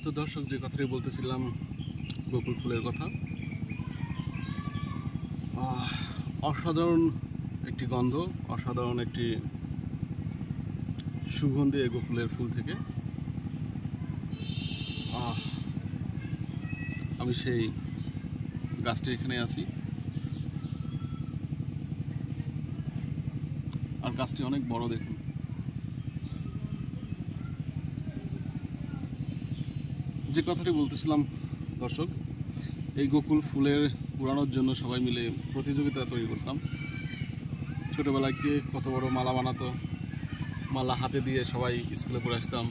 তো দর্শক, যে কথাটি বলতেছিলাম বকুল ফুলের কথা, অসাধারণ একটি গন্ধ, অসাধারণ একটি সুগন্ধি এই বকুলের ফুল থেকে। আমি সেই গাছটি এখানে আছি, আর গাছটি অনেক বড়। দেখুন, যে কথাটি বলতেছিলাম দর্শক, এই গোকুল ফুলের পুরানোর জন্য সবাই মিলে প্রতিযোগিতা তৈরি করতাম। ছোটোবেলায় কে কত বড় মালা বানাতো, মালা হাতে দিয়ে সবাই স্কুলে পড়ে আসতাম,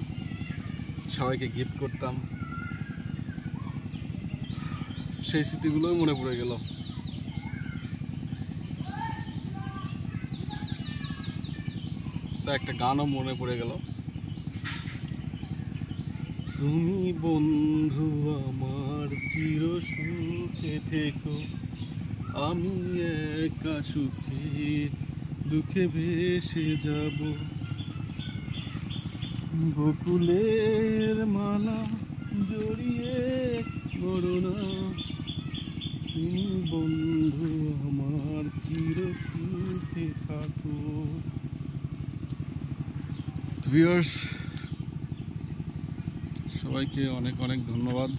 সবাইকে গিফট করতাম। সেই স্মৃতিগুলোই মনে পড়ে গেল। তা একটা গানও মনে পড়ে গেল। তুমি বন্ধু আমার চির সুখে থেকো, আমি একা সুখে দুঃখে ভেসে যাব। বকুলের মালা জড়িয়ে করোনা, তুমি বন্ধু আমার চির সুখে থাকো। ভিউয়ার্স, সবাইকে অনেক অনেক ধন্যবাদ।